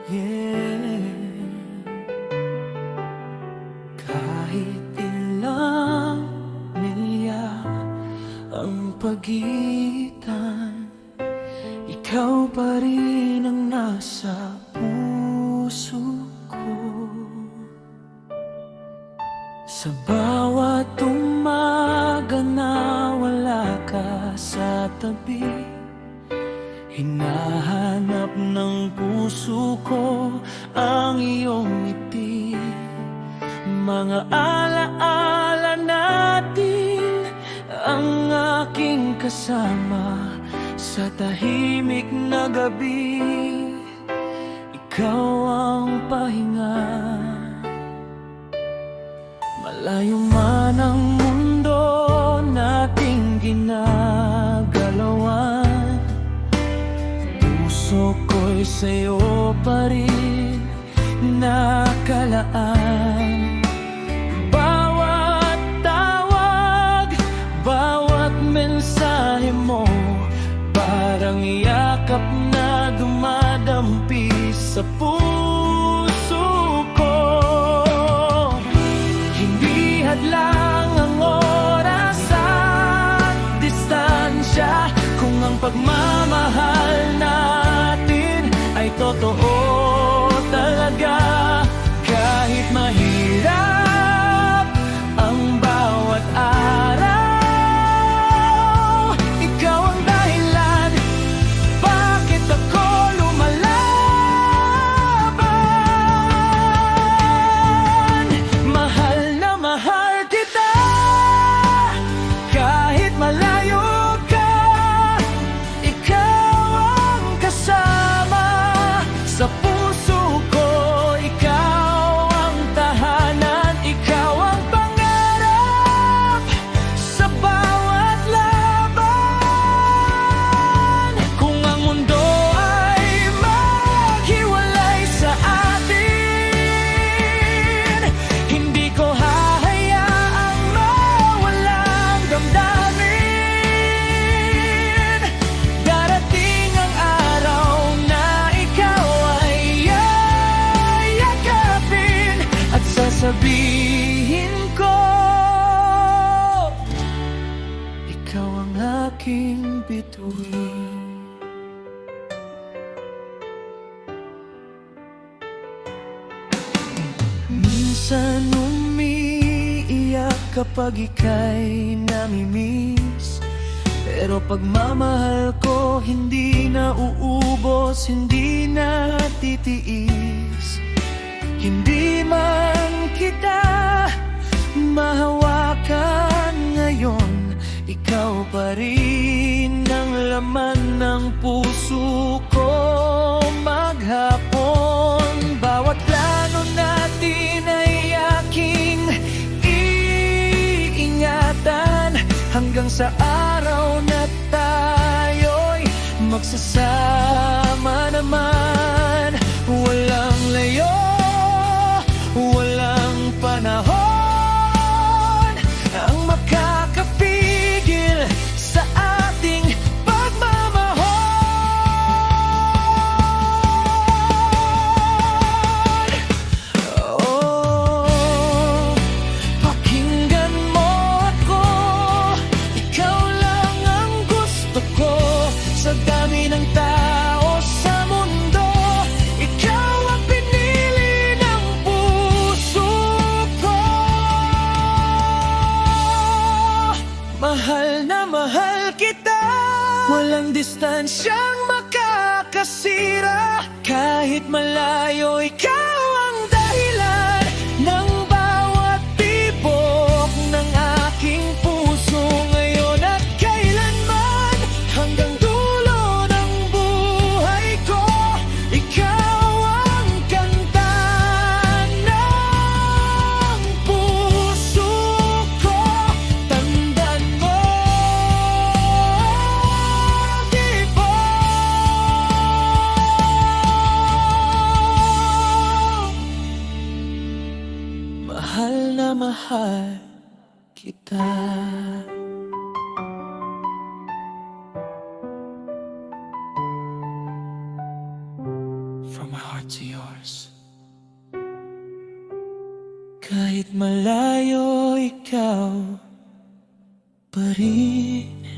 Yeah. Kahit ilang milya ang pagitan, ikaw pa rin ang nasa puso ko. Sa bawat umaga na wala ka sa tabi, hinahanap ng puso ko ang iyong ngiti. Mga alaala natin ang aking kasama sa tahimik na gabi. Ikaw ang pahinga. Malayo man ang mundo nating ginagalawan, puso ko'y sa'yo pa rin nakalaan. Bawat tawag, bawat mensahe mo, parang yakap na dumadampi sa puso ko. Hindi hadlang ang oras at distansya kung ang pagmamahal natin ay totoo talaga. Kahit mahirap ang bawat araw, ikaw ang dahilan bakit ako lumalaban. Mahal na mahal kita kahit malayo ka. Ikaw ang kasama sa puso ko. Ikaw ang tahanan, ikaw ang pangarap sa bawat laban. Kung ang mundo ay maghiwalay sa atin, hindi ko hahayaang mawalang damdamin. Darating ang araw na ikaw ay yayakapin at sasabihin ko, ikaw ang aking bituin. Minsan umiiyak kapag ika'y namimiss, pero pagmamahal ko hindi na uubos, hindi na titiis. Hindi man kita mahawakan ngayon, ikaw pa rin ang laman ng puso ko maghapon. Bawat plano natin ay aking iingatan hanggang sa araw na tayo'y magsasama naman. Walang layo, walang panahon ang makakapigil sa ating pagmamahal. Oh, pakinggan mo ako, ikaw lang ang gusto ko. Sa dami ng tao sa mundo, ikaw ang pinili ng puso ko. Mahal na mahal kita, walang distansyang makakasira. Kahit malayo, ikaw ang dahilan ng bawat tibok ng aking puso ngayon at kailanman. Hanggang dulo ng buhay ko, ikaw ang kanta ng puso ko. Tandaan mo, di ba? Mahal na mahal kita. from my heart to yours. Kahit malayo ikaw pa rin.